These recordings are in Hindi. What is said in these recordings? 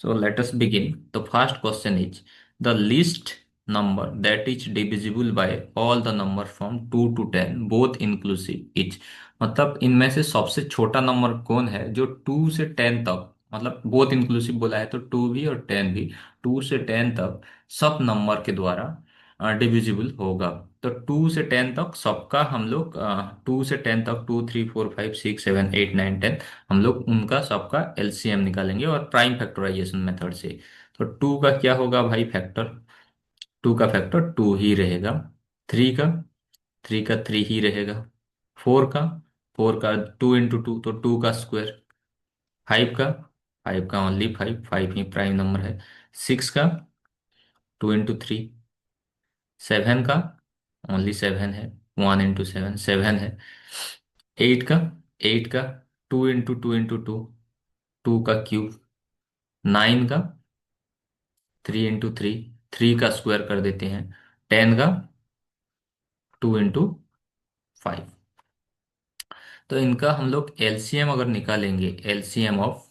So let us begin. The first question is the least number that is divisible by all the number from 2 to 10 both inclusive is। मतलब इनमें से सबसे छोटा नंबर कौन है जो 2 से 10 तक, मतलब बोथ इंक्लूसिव बोला है तो 2 भी और 10 भी, 2 से 10 तक सब नंबर के द्वारा डिविजिबल होगा। तो 2 से 10 तक सबका हम लोग 2 से 10 तक 2 3 4 5 6 7 8 9 10 हम लोग उनका सबका एलसीएम निकालेंगे और प्राइम फैक्टराइजेशन मेथड से। तो 2 का क्या होगा भाई फैक्टर? 2 का फैक्टर 2 ही रहेगा। 3 का 3 का 3 ही रहेगा। 4 का 4 का 2 इंटू टू तो 2 का स्क्वायर। 5 का 5 का ओनली 5, 5 ही प्राइम नंबर है। 6 का 2 इंटू थ्री। 7 का ओनली 7 है। 1 इंटू सेवन 7 है। 8 का 8 का 2 इंटू टू इंटू टू, 2 का क्यूब। 9 का 3 इंटू थ्री, 3 का स्क्वायर कर देते हैं। 10 का 2 इंटू 5। तो इनका हम लोग एलसीएम अगर निकालेंगे, एलसीएम ऑफ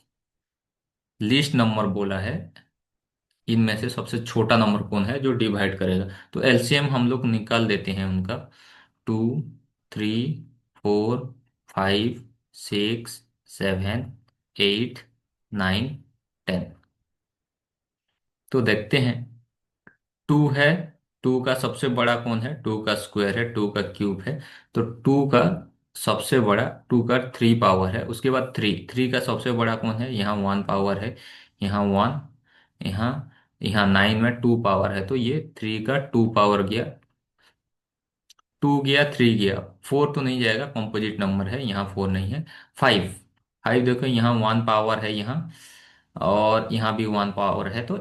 लीस्ट नंबर बोला है, इनमें से सबसे छोटा नंबर कौन है जो डिवाइड करेगा, तो एलसीएम हम लोग निकाल देते हैं उनका। 2 3 4 5 6 7 8 9 10। तो देखते हैं। 2 है, 2 का सबसे बड़ा कौन है? 2 का स्क्वायर है, 2 का क्यूब है। तो 2 का सबसे बड़ा, 2 का 3 पावर है। उसके बाद 3, 3 का सबसे बड़ा कौन है? यहाँ 1 पावर है, यहाँ 1, यहाँ यहाँ 9 में 2 पावर है, तो ये 3 का 2 पावर गया। 2 गया, 3 गया, 4 तो नहीं जाएगा, कॉम्पोजिट नंबर है, यहाँ 4 नहीं है। 5, 5 देखो यहाँ 1 पावर है यहाँ, और यहाँ भी 1 पावर है, तो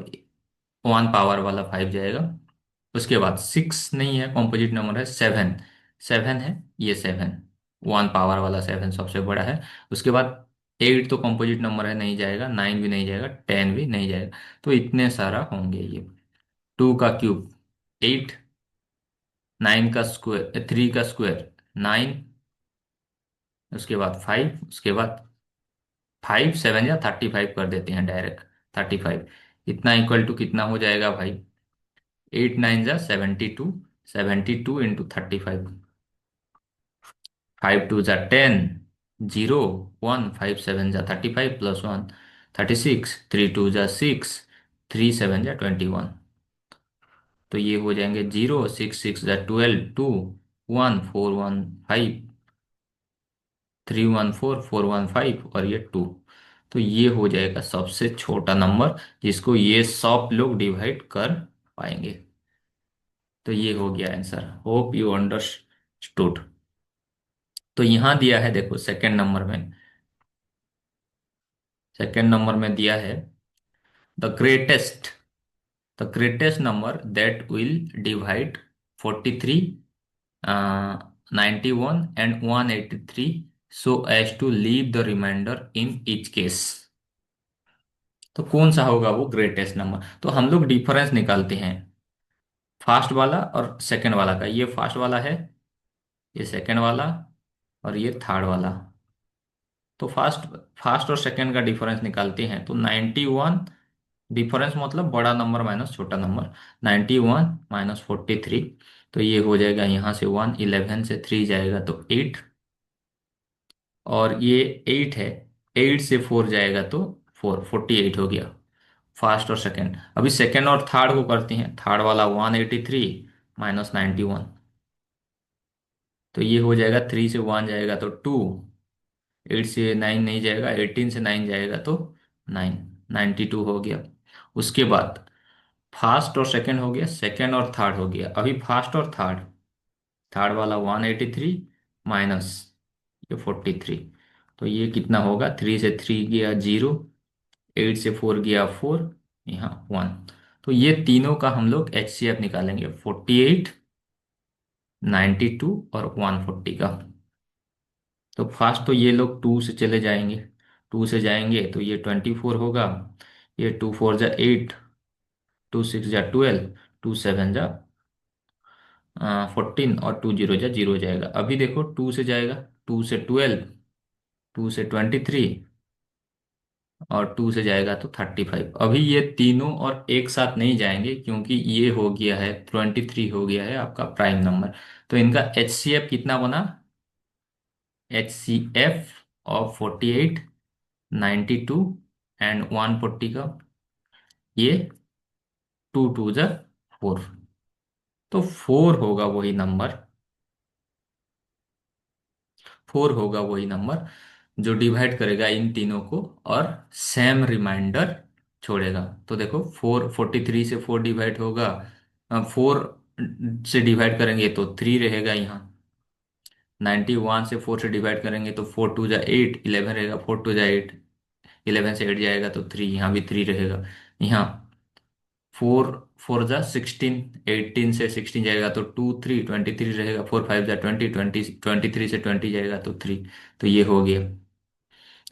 1 पावर वाला 5 जाएगा। उसके बाद 6 नहीं है, कॉम्पोजिट नंबर है। 7, 7 है, ये 7, 1 पावर वाला 7 सबसे बड़ा है। उसके बाद 8 तो कॉम्पोजिट नंबर है, नहीं जाएगा। 9 भी नहीं जाएगा, 10 भी नहीं जाएगा। तो इतने सारा होंगे ये। 2 का क्यूब 8, 9 का स्क्वायर, 3 का स्क्वायर 9, उसके बाद 5, उसके बाद 5 7 या 35 कर देते हैं डायरेक्ट। 35 इतना इक्वल टू कितना हो जाएगा भाई? 8 9 जा 72, 72 इंटू 35। 5 2 जा 10, 0 1, 5 7 जा 35 प्लस 1 36, 3 2 जा 6, 3 7 जा 21। तो ये हो जाएंगे 0 6 6 जा 12, 2 1 4 1 5, 3 1 4 4 1 5 और ये 2। तो ये हो जाएगा सबसे छोटा नंबर जिसको ये सब लोग डिवाइड कर पाएंगे। तो ये हो गया आंसर। Hope you understood. तो यहां दिया है, देखो सेकंड नंबर में, सेकंड नंबर में दिया है the greatest, the greatest number that will divide 43, 91 and 183 so as to leave the remainder in each case. तो कौन सा होगा वो ग्रेटेस्ट नंबर? तो हम लोग डिफरेंस निकालते हैं फास्ट वाला और सेकंड वाला का। ये फास्ट वाला है, ये सेकंड वाला, और ये थर्ड वाला। तो फास्ट, फास्ट और सेकंड का डिफरेंस निकालते हैं तो 91, डिफरेंस मतलब बड़ा नंबर माइनस छोटा नंबर, 91 माइनस 43। तो ये हो जाएगा यहाँ से 1, 11 से 3 जाएगा तो 8, और ये 8 है, 8 से 4 जाएगा तो 4, 48 हो गया फास्ट और सेकंड। अभी सेकंड और थर्ड को करते हैं। थर्ड वाला 183 माइनस 91, तो ये हो जाएगा 3 से 1 जाएगा तो 2, 8 से 9 नहीं जाएगा, 18 से 9 जाएगा तो 9, 92 हो गया। उसके बाद फास्ट और सेकंड हो गया, सेकंड और थर्ड हो गया। अभी फास्ट और थर्ड, थर्ड वाला 183 माइनस ये 43, तो ये कितना होगा? 3 से 3 गया 0, 8 से 4 गया 4, यहाँ 1। तो ये तीनों का हम लोग एचसीएफ निकालेंगे, 48, 92 और 140 का। तो फास्ट तो ये लोग 2 से चले जाएंगे, 2 से जाएंगे तो ये 24 होगा। ये 2 4 जा 8, 2 6 जा 12, 2 7 जा 14, और 2 0 जा 0 जाएगा। अभी देखो 2 से जाएगा, 2 से 12, 2 से 23, और 2 से जाएगा तो 35। अभी ये तीनों और एक साथ नहीं जाएंगे क्योंकि ये हो गया है 23 हो गया है आपका प्राइम नंबर। तो इनका HCF कितना बना? HCF ऑफ 48, 92 एंड 140 का, ये 2 2 जा 4। तो 4 होगा वही नंबर, 4 होगा वही नंबर जो डिवाइड करेगा इन तीनों को और सेम रिमाइंडर छोड़ेगा। तो देखो 43 से 4 डिवाइड होगा, 4 से डिवाइड करेंगे तो 3 रहेगा यहाँ। 91 से 4 से डिवाइड करेंगे तो 4 2 जा 8, 11 रहेगा। 4 2 जा 8, 11 से 8 जाएगा तो 3, यहाँ भी 3 रहेगा। यहाँ 4 4 जा 16, 18 से 16 जाएगा तो 2 3, 23 रहेगा। 4 5 जा 20, 23 से 20 जाएगा तो 3। तो ये हो गया।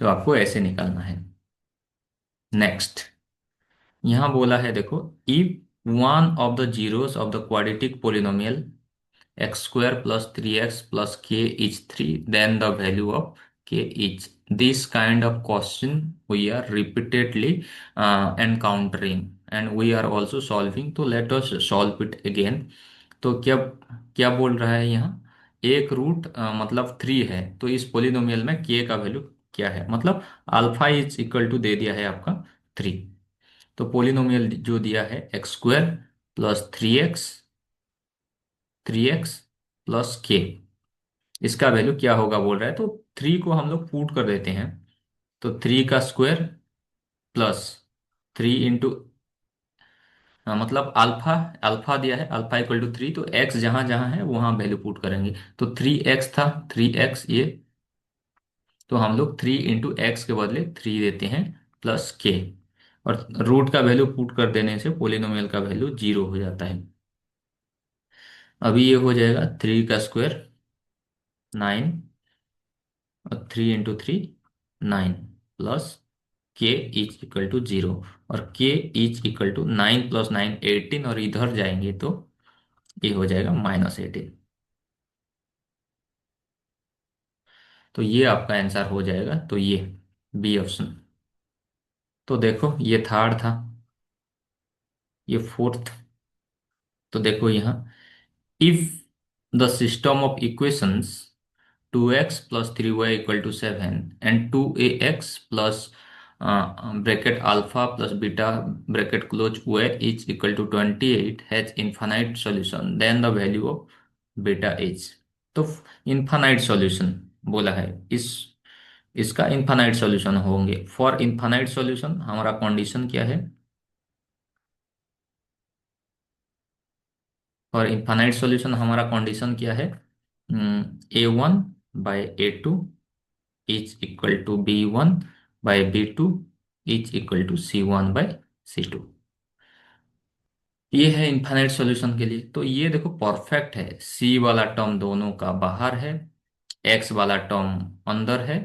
तो आपको ऐसे निकालना है। नेक्स्ट यहां बोला है देखो, if one of the zeros of the quadratic polynomial X square plus 3x plus K is 3, then the value of K is. This kind of question we are repeatedly encountering and we are also solving. तो let us solve it again. तो क्या क्या बोल रहा है यहाँ? एक रूट मतलब 3 है, तो इस पोलिनोमियल में के का वैल्यू क्या है? मतलब अल्फा इज इक्वल टू दे दिया है आपका 3। तो पोलिनोमियल जो दिया है x square plus 3x plus के, इसका वैल्यू क्या होगा बोल रहा है। तो 3 को हम लोग पुट कर देते हैं। तो 3 का स्क्वायर प्लस 3 इंटू, मतलब अल्फा, अल्फा दिया है अल्फा इक्वल टू 3, तो एक्स जहां जहां है वहां वैल्यू पुट करेंगे। तो 3x था, 3x ये, तो हम लोग 3 इंटू एक्स के बदले 3 देते हैं प्लस के। और रूट का वैल्यू पुट कर देने से पोलिनोमियल का वैल्यू 0 हो जाता है। अभी ये हो जाएगा 3 का स्क्वायर 9, और 3 into 3 9 plus K is equal to 0। और के इज इक्वल टू 9 + 9 18, और इधर जाएंगे तो ये हो जाएगा -18। तो ये आपका आंसर हो जाएगा। तो ये बी ऑप्शन। तो देखो ये थर्ड था, ये फोर्थ। तो देखो यहाँ, if the system of equations 2x plus 3y equal to 7 and 2ax plus bracket alpha plus beta bracket close y is equal to 28 has infinite solution, then the value of beta is. तो इनफाइनाइट सॉल्यूशन बोला है, इस इसका इनफाइनाइट सॉल्यूशन होंगे। फॉर इनफाइनाइट सॉल्यूशन हमारा कंडीशन क्या है? फॉर इनफाइनाइट सॉल्यूशन हमारा कंडीशन क्या है? A1/A2 is equal to B1/B2 is equal to C1/C2। ये है इनफाइनाइट सॉल्यूशन के लिए। तो ये देखो परफेक्ट है, सी वाला टर्म दोनों का बाहर है, एक्स वाला टर्म अंदर है,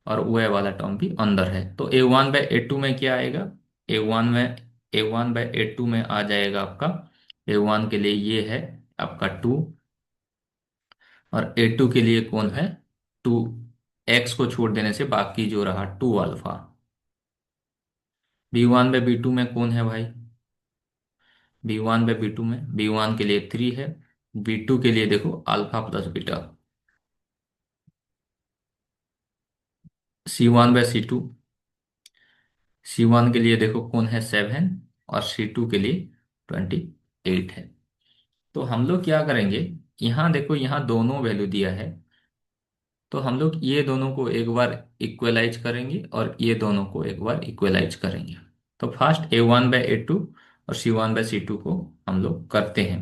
और वाई वाला टर्म भी अंदर है। तो A1/A2 में क्या आएगा? A1 बाय A2 में आ जाएगा आपका, A1 के लिए ये है आपका 2, और A2 के लिए कौन है? 2। एक्स को छोड़ देने से बाकी जो रहा 2 अल्फा। B1/B2 में कौन है भाई? B1/B2 में B1 के लिए 3 है, B2 के लिए देखो alpha plus beta. C1/C2, C1 के लिए देखो कौन है 7, और C2 के लिए 28 है। तो हम लोग क्या करेंगे, यहाँ देखो यहाँ दोनों वैल्यू दिया है, तो हम लोग ये दोनों को एक बार इक्वलाइज करेंगे और ये दोनों को एक बार इक्वलाइज करेंगे। तो फर्स्ट A1/A2 और C1/C2 को हम लोग करते हैं,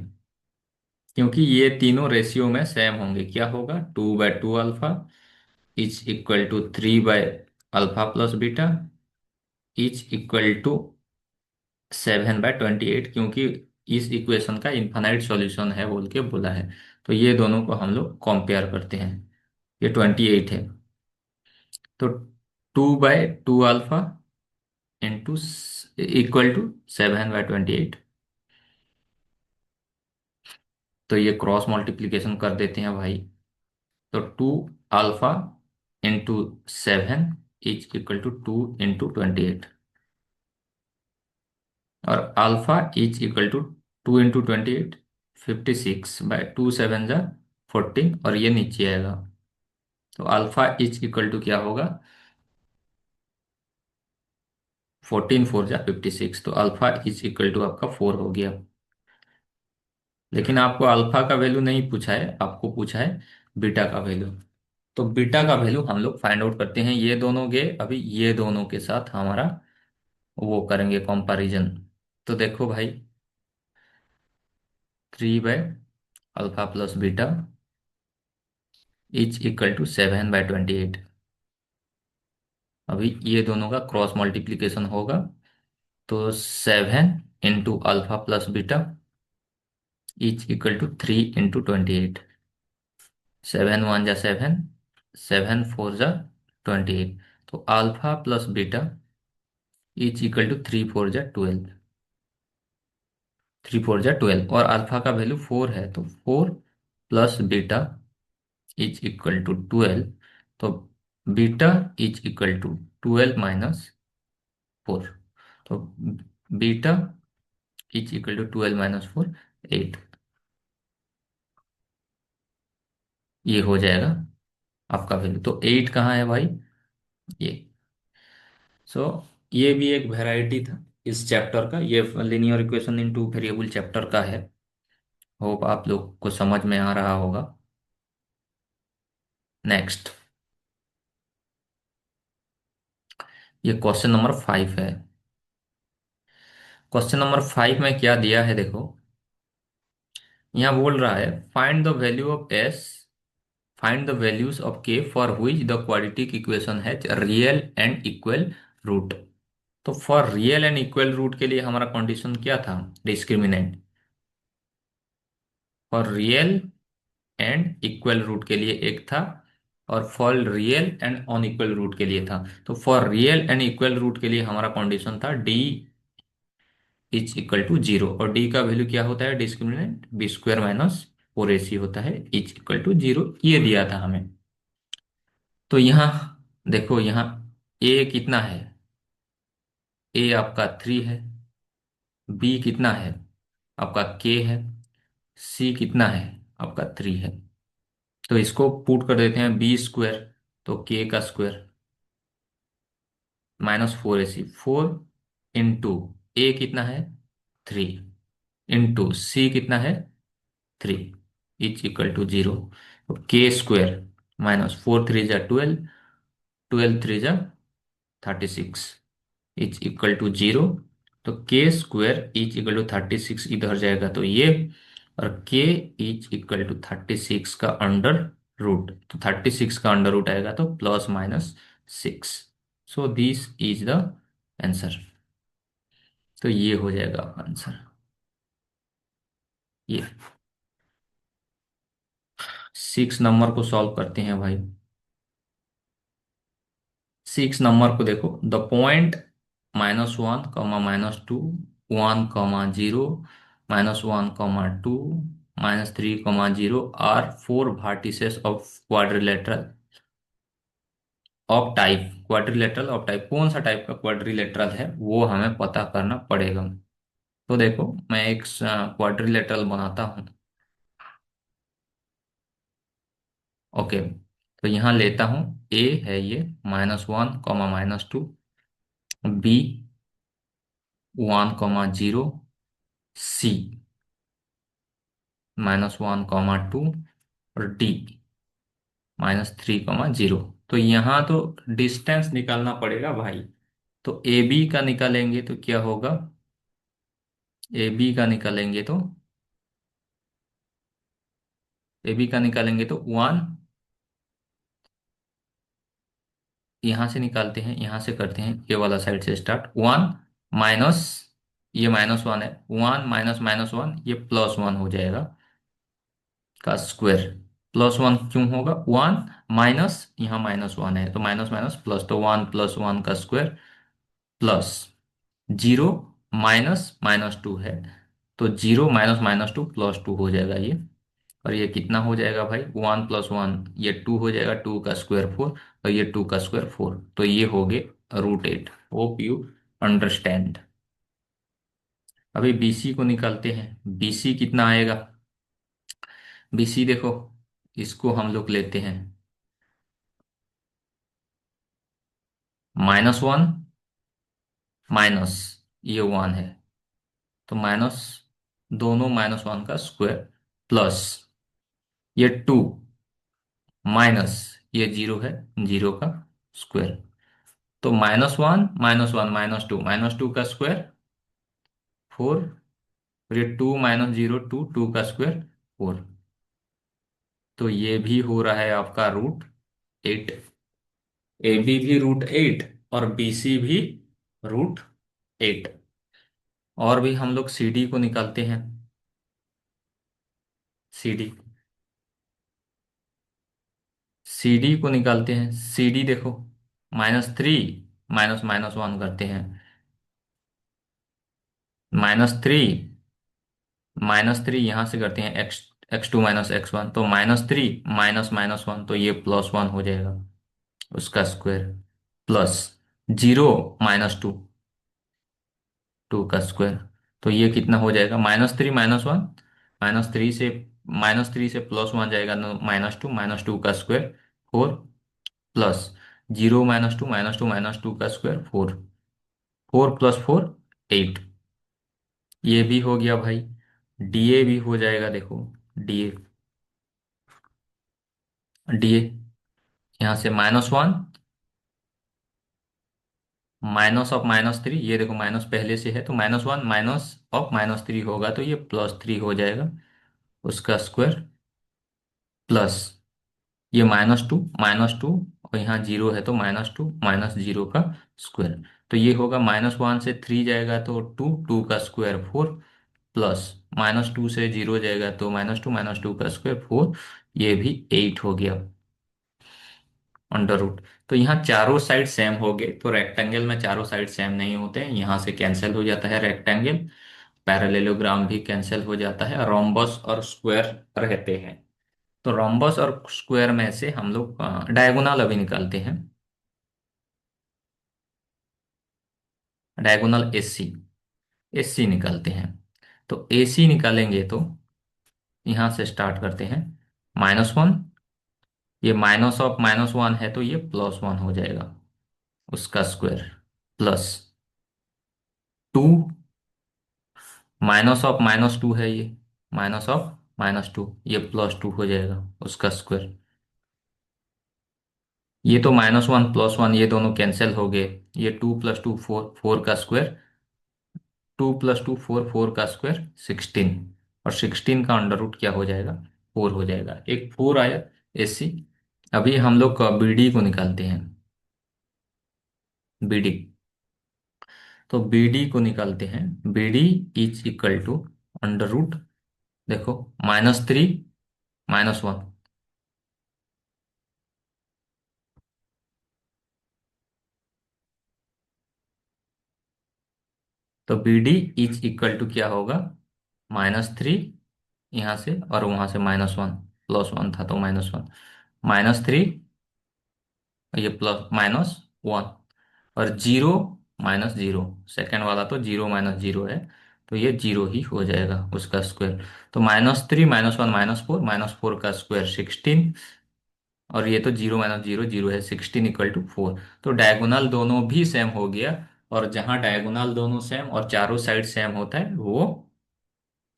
क्योंकि ये तीनों रेशियो में सेम होंगे। क्या होगा? 2/2 अल्फा इज इक्वल टू 3/अल्फा plus beta is equal to 7/28, क्योंकि इस इक्वेशन का इनफाइनाइट सॉल्यूशन है बोल के बोला है। तो ये दोनों को हम लोग कंपेयर करते हैं। ये 28 है, तो 2/2 अल्फा इंटू इक्वल टू 7/28। तो ये क्रॉस मल्टीप्लीकेशन कर देते हैं भाई। तो 2 alpha into 7 is equal to 2 into 28, और alpha is equal to 2 into 28, 56/2 7 जा 14, और ये नीचे आएगा। तो अल्फा इज इक्वल टू क्या होगा, 14 4 जा 56, तो अल्फा इज इक्वल टू आपका 4 हो गया। लेकिन आपको अल्फा का वैल्यू नहीं पूछा है, आपको पूछा है बीटा का वैल्यू। तो बीटा का वैल्यू हम लोग फाइंड आउट करते हैं। ये दोनों गए, अभी ये दोनों के साथ हमारा वो करेंगे कंपैरिजन। तो देखो भाई, 3/अल्फा plus beta is equal to 7/28। अभी ये दोनों का क्रॉस मल्टीप्लिकेशन होगा, तो 7 into alpha plus beta is equal to 3 into 28। 7 1 जा 7, 7 4 जा 28। तो alpha plus beta is equal to 3 4 जा 12। 3 4 जा 12, और अल्फा का वैल्यू 4 है, तो 4 plus beta is equal to 12। तो बीटा इज इक्वल टू 12 - 4। तो बीटा इज इक्वल टू 12 - 4, 8। ये हो जाएगा आपका वैल्यू। तो 8 कहाँ है भाई, ये। सो ये भी एक वेराइटी था इस चैप्टर का, ये linear equation in two variable chapter का है। होप आप लोग को समझ में आ रहा होगा। नेक्स्ट, ये क्वेश्चन नंबर 5 है। क्वेश्चन नंबर 5 में क्या दिया है देखो, यहाँ बोल रहा है find the value of S, find the values of K for which the quadratic equation has real and equal root. तो for real and equal root के लिए हमारा कंडीशन क्या था, discriminant. For real and equal root के लिए एक था, और for real and unequal root के लिए था। तो for real and equal root के लिए हमारा कंडीशन था डी इज इक्वल टू 0, और डी का वैल्यू क्या होता है, डिस्क्रिमिनेंट b² - 4ac होता है, इज इक्वल टू 0, ये दिया था हमें। तो यहाँ देखो, यहाँ ए कितना है, ए आपका 3 है, बी कितना है आपका के है, सी कितना है आपका 3 है। तो इसको पुट कर देते हैं b², तो के का स्क्वायर -4ac, 4 इंटू ए कितना है 3, इंटू सी कितना है 3, इज इक्वल टू 0। के² -4 3 जा 12, 12 3 जा 36, इज इक्वल टू 0। तो के² इज इक्वल टू 36 इधर जाएगा तो ये, और के इज इक्वल टू 36 का अंडर रूट, तो 36 का अंडर रूट आएगा तो +/6। सो दिस इज द आंसर। तो ये हो जाएगा आंसर, ये 6 नंबर को सॉल्व करते हैं भाई। 6 नंबर को देखो, the point -1, -2, 1, 0, -1, 2, -3, 0 are 4 vertices of quadrilateral of type. Quadrilateral of type, कौन सा टाइप का क्वाड्रिलेटरल है वो हमें पता करना पड़ेगा। तो देखो, मैं एक क्वाड्रिलेटरल बनाता हूँ। ओके, तो यहाँ लेता हूँ, ए है ये -1, -2, बी 1, 0, सी -1, 2, और डी -3, 0। तो यहाँ तो डिस्टेंस निकालना पड़ेगा भाई। तो ए बी का निकालेंगे तो क्या होगा, ए बी का निकालेंगे तो, ए बी का निकालेंगे तो 1, यहाँ से निकालते हैं, यहाँ से करते हैं, ये वाला साइड से स्टार्ट, 1 माइनस, ये -1 है, 1 - -1 ये +1 हो जाएगा का स्क्वायर। +1 क्यों होगा, 1 माइनस, यहाँ -1 है तो माइनस माइनस प्लस, तो 1 + 1 का स्क्वायर, प्लस 0 माइनस -2 है, तो 0 - -2 +2 हो जाएगा ये। और ये कितना हो जाएगा भाई, 1 + 1, ये 2 हो जाएगा, 2 का स्क्वायर 4, और ये 2 का स्क्वायर 4, तो ये हो गए √8। Hope you understand. अभी बीसी को निकालते हैं। बीसी कितना आएगा? बीसी देखो, इसको हम लोग लेते हैं -1 माइनस, ये 1 है, तो माइनस, दोनों -1 का स्क्वायर, प्लस ये 2 माइनस, ये 0 है, 0 का स्क्वायर, तो -1 - 1 -2, -2 का स्क्वायर 4, और ये 2 - 0 2, 2 का स्क्वायर 4, तो ये भी हो रहा है आपका √8। ए बी भी √8 और बी सी भी √8। और भी हम लोग सी डी को निकालते हैं। सी डी, सी डी को निकालते हैं। सी डी देखो, -3 माइनस -1 करते हैं, -3 -3 यहां से करते हैं, x2 - x1, तो -3 -1, तो ये +1 हो जाएगा, उसका स्क्वायर, प्लस 0 -2, 2 का स्क्वायर, तो ये कितना हो जाएगा, -3 -1, -3 से +1 जाएगा, -2 का स्क्वायर 4, प्लस 0 -2 का स्क्वायर 4, 4 + 4 8, ये भी हो गया भाई। डीए भी हो जाएगा देखो, डीए, डीए यहाँ से -1 माइनस ऑफ -3, ये देखो माइनस पहले से है, तो -1 माइनस ऑफ -3 होगा, तो ये +3 हो जाएगा, उसका स्क्वायर, प्लस ये -2 और यहाँ 0 है, तो -2 -0 का स्क्वायर, तो ये होगा -1 से 3 जाएगा तो 2, 2 का स्क्वायर 4, प्लस -2 से 0 जाएगा तो -2 - 2 का स्क्वायर 4, ये भी 8 हो गया, अंडर रूट। तो यहाँ चारों साइड सेम हो गए, तो रेक्टेंगल में चारों साइड सेम नहीं होते हैं, यहाँ से कैंसिल हो जाता है रेक्टेंगल, पैरेललोग्राम भी कैंसिल हो जाता है, रोम्बस और स्क्वायर रहते हैं। तो रोम्बस और स्क्वायर में से हम लोग डायगोनल अभी निकालते हैं। डायगोनल एसी, एसी निकालते हैं। तो एसी निकालेंगे तो यहाँ से स्टार्ट करते हैं, -1, ये माइनस ऑफ -1 है, तो ये +1 हो जाएगा, उसका स्क्वायर, प्लस 2 -2 है, ये -2, ये +2 हो जाएगा, उसका स्क्वायर, ये तो -1 + 1 ये दोनों कैंसिल हो गए, ये 2 + 2 4, 4 का स्क्वायर, 2 + 2 4, 4 का स्क्वायर 16, और 16 का अंडर रूट क्या हो जाएगा, 4 हो जाएगा, एक 4 आया, एसी। अभी हम लोग बीडी को निकालते हैं। बीडी, तो बीडी को निकालते हैं। BD is equal to under root, देखो -3 -1, तो B D is equal to क्या होगा, -3 यहाँ से, और वहां से -1, +1 था तो -1, -3, ये प्लस -1, और 0 -0, सेकेंड वाला तो 0 -0 है, तो ये 0 ही हो जाएगा, उसका स्क्वायर, तो -3 -1 -4, -4 का स्क्वायर 16, और ये तो 0 -0 0 है, 16 इक्वल टू 4, तो डायगोनल दोनों भी सेम हो गया, और जहां डायगोनल दोनों सेम और चारों साइड सेम होता है वो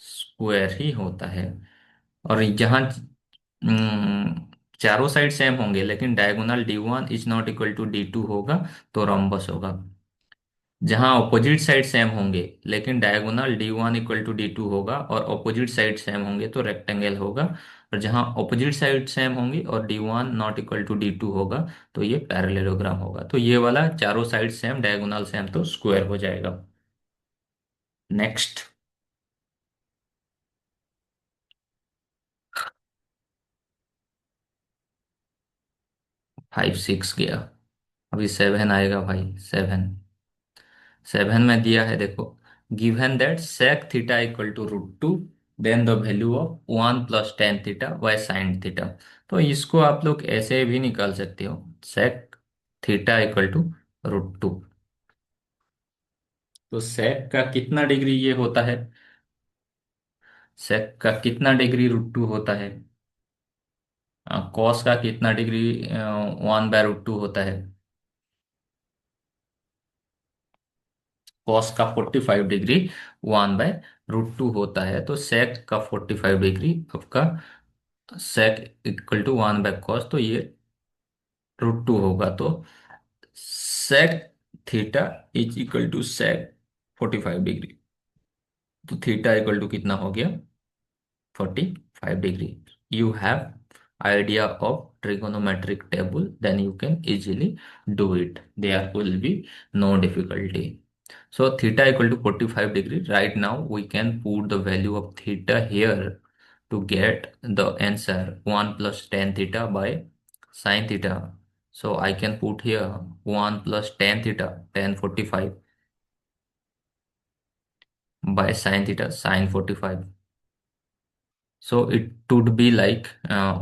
स्क्वायर ही होता है। और जहां चारों साइड सेम होंगे लेकिन diagonal D1 is not equal to D2 होगा, तो रोम्बस होगा। जहां ऑपोजिट साइड सेम होंगे लेकिन diagonal D1 equal to D2 होगा और ऑपोजिट साइड सेम होंगे तो रेक्टेंगल होगा, और जहां ऑपोजिट साइड सेम होंगी और D1 not equal to D2 होगा तो ये पैरेललोग्राम होगा। तो ये वाला चारों साइड सेम, डायगोनल सेम, तो स्क्वायर हो जाएगा। नेक्स्ट, 5 6 गया, अभी 7 आएगा भाई। 7, 7 में दिया है देखो, given that sec theta equal to √2, then the value of 1 + tan θ/sin θ। तो इसको आप लोग ऐसे भी निकाल सकते हो, सेक थीटा इक्वल टू √2। तो सेक का कितना डिग्री ये होता है, सेक का कितना डिग्री √2 होता है, कॉस का कितना डिग्री 1/√2 होता है, कॉस का 45 डिग्री 1/√2 होता है। तो सेक का 45 डिग्री आपका सेक इक्वल टू 1/cos, तो ये √2 होगा। तो sec theta is equal to sec 45 degree. तो थीटा इक्वल टू कितना हो गया, 45 degree. You have idea of trigonometric table, then you can easily do it. There will be no difficulty. So theta equal to 45 degree. Right now we can put the value of theta here to get the answer 1 + tan θ by sin theta. So I can put here 1 + tan θ, tan 45, by sin theta, sin 45. So it would be like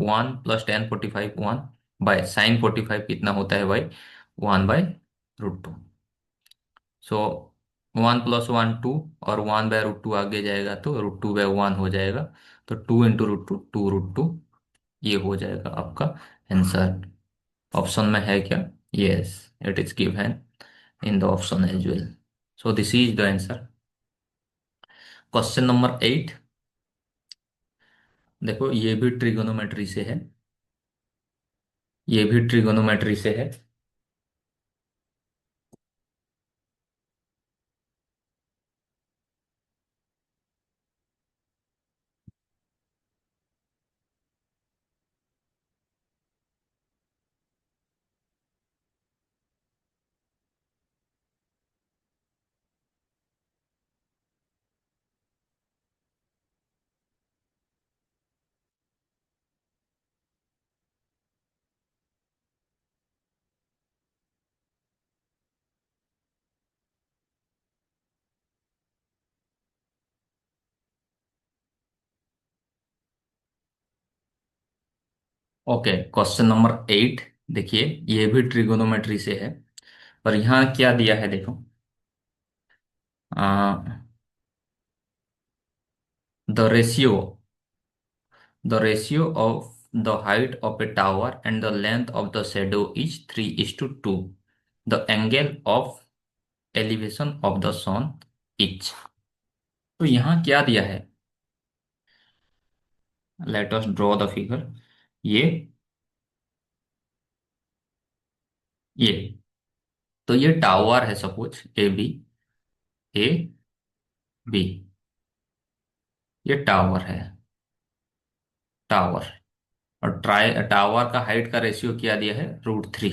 1 + tan 45, 1 by sin 45 कितना होता है भाई, 1/√2। सो 1 + 1 2, और 1/√2 आगे जाएगा तो √2/1 हो जाएगा। तो 2 × √2, 2√2, ये हो जाएगा आपका आंसर। ऑप्शन में है क्या, yes, it is given in the option as well. So this is the answer. Question number 8, देखो ये भी ट्रिगोनोमेट्री से है, ये भी ट्रिगोनोमेट्री से है। ओके, क्वेश्चन नंबर 8, देखिए ये भी ट्रिगोनोमेट्री से है, पर यहाँ क्या दिया है देखो, the ratio, the ratio of the height of a tower and the length of the shadow is 3:2। The angle of elevation of the sun is. तो यहाँ क्या दिया है, let us draw the figure. ये ये तो ये टावर है, सपोज ए बी, ये टावर है, टावर। और ट्राई टावर का हाइट का रेशियो क्या दिया है, √3।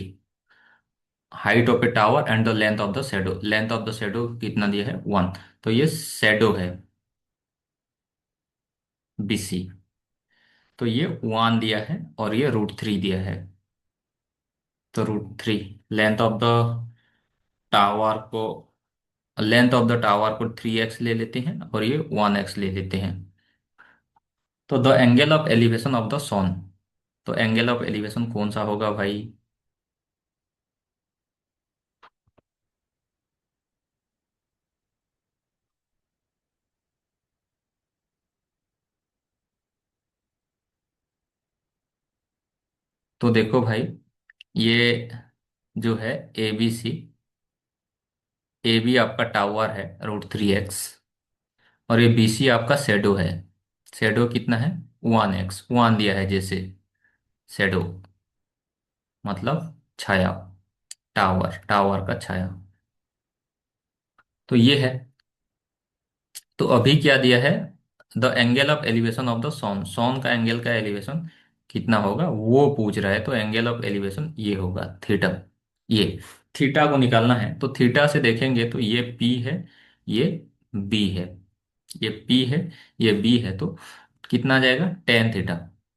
Height of a tower and the length of the shadow, length of the shadow कितना दिया है, 1। तो ये शेडो है, BC। तो ये 1 दिया है और ये √3 दिया है। तो √3, लेंथ ऑफ द टावर को, लेंथ ऑफ द टावर को 3x ले लेते हैं और ये 1x ले लेते हैं। तो the angle of elevation of the sun, तो एंगल ऑफ एलिवेशन कौन सा होगा भाई, तो देखो भाई, ये जो है ABC, AB आपका टावर है √3x, और ये BC आपका शेडो है। शेडो कितना है, 1x, 1 दिया है जैसे, शेडो मतलब छाया, टावर, टावर का छाया। तो ये है। तो अभी क्या दिया है, the angle of elevation of the sun, sun का एंगल का एलिवेशन कितना होगा वो पूछ रहा है। तो एंगल ऑफ एलिवेशन ये होगा थीटा। ये थीटा को निकालना है, तो थीटा से देखेंगे तो ये P है, ये B है, ये P है, ये B है। तो कितना आ जाएगा, tan θ,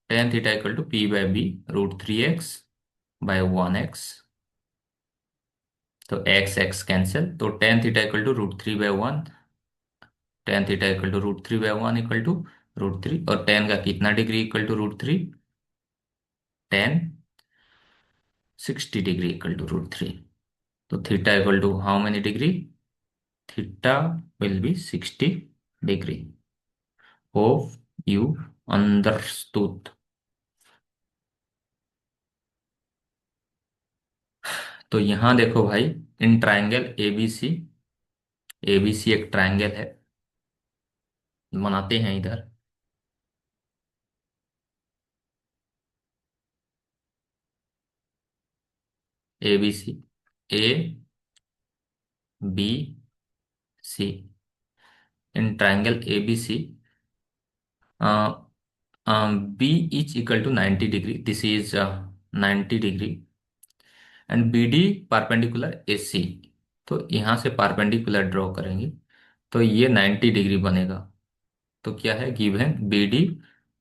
tan θ equal to P/B √3x/1x। तो x x कैंसिल, तो tan θ equal to √3/1, tan θ equal to √3/1 equal to √3, और टेन का कितना degree equal to √3? Tan 60 degree equal to √3। तो theta equal to how many degree? Theta will be 60 degree. Hope you understood. तो यहां देखो भाई, इन ट्राइंगल एबीसी, एबीसी एक ट्राइंगल है, बनाते हैं इधर। ABC, A B C, in triangle ABC, B is equal to 90 degree, this is 90 degree, and B D perpendicular A C. तो यहां से पारपेंडिकुलर ड्रॉ करेंगे तो ये 90 डिग्री बनेगा। तो क्या है given? B D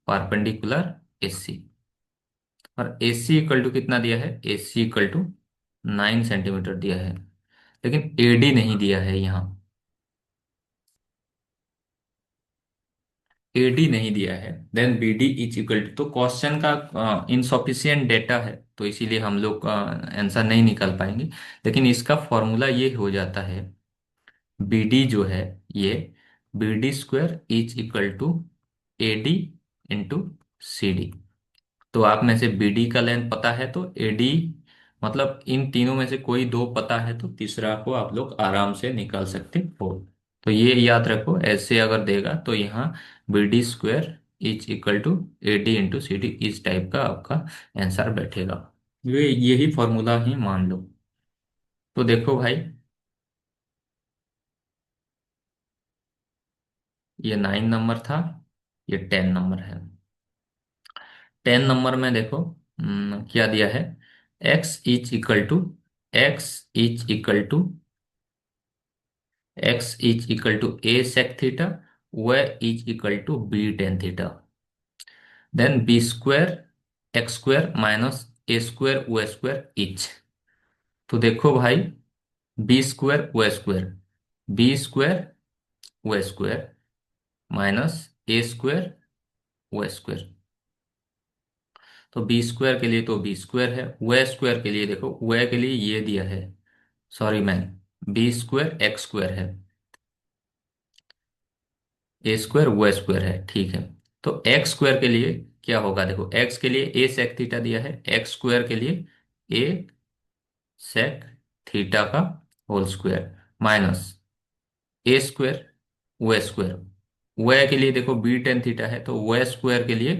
perpendicular A सी। और ए सी इक्वल टू कितना दिया है? ए सी इक्वल टू 9 सेंटीमीटर दिया है, लेकिन ए डी नहीं दिया है यहाँ। एडी नहीं दिया है, then B D is equal to, तो क्वेश्चन का इनसफिशियंट डेटा है, तो इसीलिए हम लोग आंसर नहीं निकाल पाएंगे। लेकिन इसका फॉर्मूला ये हो जाता है, बी डी जो है ये, B D square is equal to A D into C D. तो आप में से बीडी का लेंथ पता है तो एडी, मतलब इन तीनों में से कोई दो पता है तो तीसरा को आप लोग आराम से निकाल सकते हो। तो ये याद रखो, ऐसे अगर देगा तो यहाँ BD square is equal to A D into C D, इस टाइप का आपका आंसर बैठेगा। ये यही फॉर्मूला ही मान लो। तो देखो भाई, ये 9 नंबर था, ये 10 नंबर है। 10 नंबर में देखो क्या दिया है? X is equal to, X is equal to, X is equal to A sec theta, Y is equal to B tan theta, then B square X square minus A square Y square इच। तो देखो भाई, B square Y square, B square Y square minus A square Y square. तो बी स्क्वायर के लिए तो बी स्क्वायर है, वाई स्क्वायर के लिए देखो, वाई के लिए ये दिया है, sorry man, B square X square है, ए स्क्वायर वाई स्क्वायर है, ठीक है। तो एक्स स्क्वायर के लिए क्या होगा? देखो एक्स के लिए ए सेक थीटा दिया है, एक्स स्क्वायर के लिए ए सेक थीटा का whole square minus A square Y square. Y के लिए देखो बी टेन थीटा है, तो वाई स्क्वायर के लिए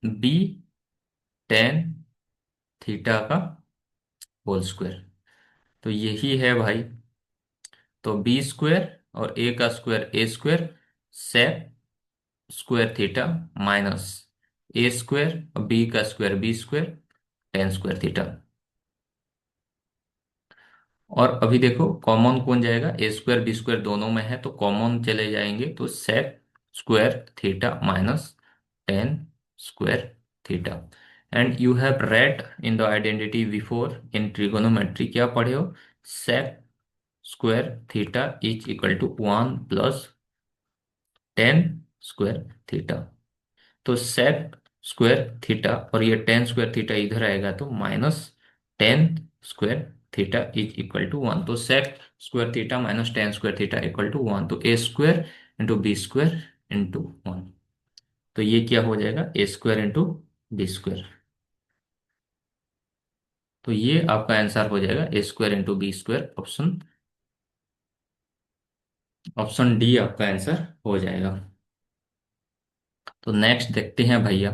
बी टेन थीटा का होल स्क्वायर। तो यही है भाई। तो बी स्क्वायर और ए का square A square sec square theta minus A square और बी का square B square tan square theta. और अभी देखो कॉमन कौन जाएगा? ए स्क्वायर बी स्क्वायर दोनों में है तो कॉमन चले जाएंगे, तो sec square theta minus tan square theta. And you have read in the identity before in trigonometry, क्या पढ़े हो? Sec square theta is equal to 1 plus tan square theta. तो सेक स्क्वायर थीटा और ये टेन स्क्वायर थीटा इधर आएगा तो minus tan square theta is equal to 1। तो sec square theta minus tan square theta equal to 1, तो A square into B square into 1। तो ये क्या हो जाएगा? A square into B square. तो ये आपका आंसर हो जाएगा A square into B square, option, option D आपका आंसर हो जाएगा। तो नेक्स्ट देखते हैं भैया।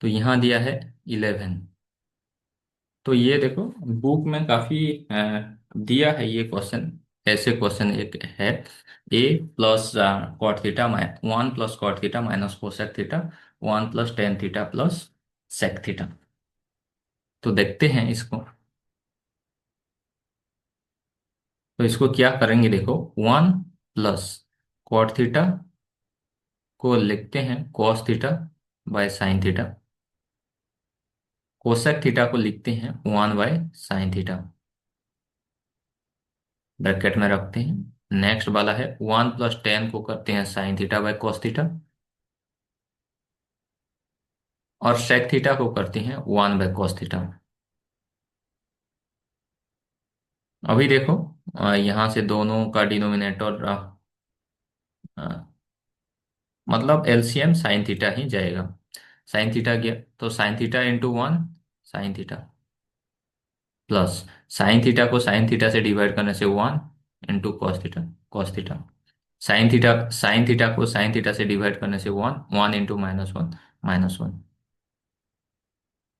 तो यहाँ दिया है 11। तो ये देखो बुक में काफी दिया है ये क्वेश्चन, ऐसे क्वेश्चन एक है, A plus cot theta, 1 plus cot theta minus cosec theta, 1 plus tan theta plus sec theta. तो देखते हैं इसको। तो इसको क्या करेंगे देखो, 1 प्लस कॉट थीटा को लिखते हैं cos theta by sine theta, cosec theta को लिखते हैं 1 बाय साइन थीटा, ब्रैकेट में रखते हैं, नेक्स्ट वाला है 1 + tan को करते हैं sine theta by cos theta, और सेक थीटा को करते हैं 1/cos थीटा। अभी देखो, यहाँ से दोनों का डिनोमिनेटर, मतलब एलसीएम साइन थीटा ही जाएगा। साइन थीटा गया तो sine theta into 1 sign theta, plus sine theta को साइन थीटा से डिवाइड करने से 1 into cos theta. Sine theta को साइन थीटा से डिवाइड करने से 1 इंटू -1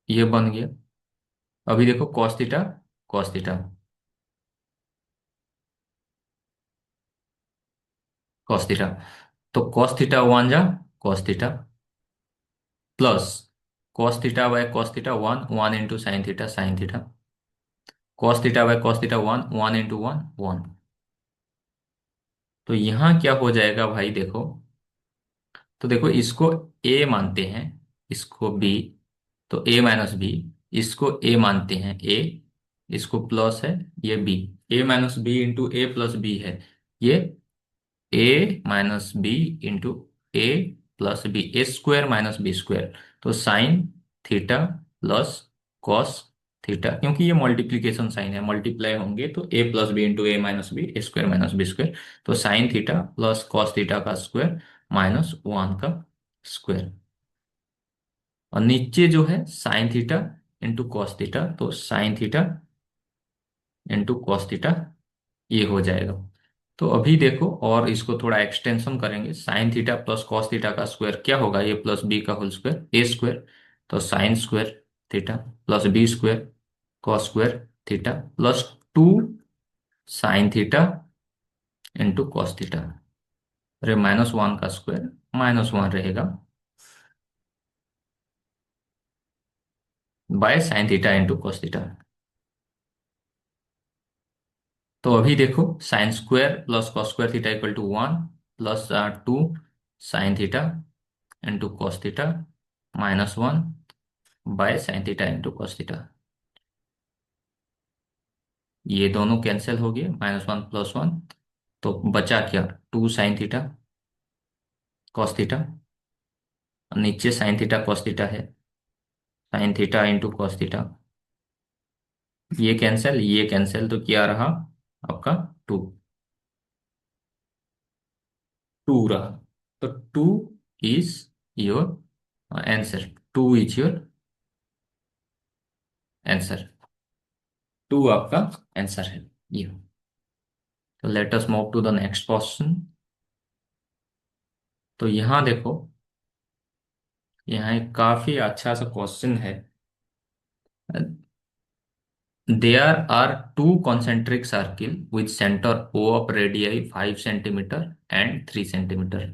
ये बन गया। अभी देखो कॉस थीटा कॉस थीटा, तो कॉस थीटा 1 जा cos theta, plus cos theta by cos theta 1 into sine theta, cos theta by cos theta 1 into 1 तो यहाँ क्या हो जाएगा भाई देखो, तो देखो इसको ए मानते हैं, इसको बी, तो a - b, इसको ए मानते हैं ए, इसको प्लस है, ये B, a - b into a+b है ये, a - b into a+b, A² - B², तो sine theta plus cos theta, क्योंकि ये मल्टीप्लीकेशन साइन है, मल्टीप्लाई होंगे तो a+b into a - b, A² - B², तो sine theta plus cos theta का स्क्वायर -1 का स्क्वायर, और नीचे जो है sine theta into cos theta, तो sine theta into cos theta ये हो जाएगा। तो अभी देखो, और इसको थोड़ा एक्सटेंशन करेंगे, sine theta plus cos theta का स्क्वायर क्या होगा, ए प्लस बी का होल स्क्वायर A², तो sine square theta plus B² cos square theta plus 2 sine theta into cos theta, अरे -1 का स्क्वायर -1 रहेगा by sine theta into cos theta. तो अभी देखो, sine square plus cos square theta equal to 1 plus 2 sine theta into cos theta -1 by sine theta into cos theta, ये दोनों कैंसिल हो गए, -1 + 1, तो बचा क्या, 2 साइन थीटा कॉस थीटा, नीचे साइन थीटा कॉस थीटा है, sine theta into cos theta, ये कैंसिल तो क्या रहा आपका, 2, 2 रहा, तो 2 is your answer, 2 is your answer, 2 आपका आंसर है ये। तो let us move to the next question. तो यहाँ देखो, यहाँ एक काफी अच्छा सा क्वेश्चन है। There are two concentric circle with center O of radii 5 centimeter and 3 centimeter.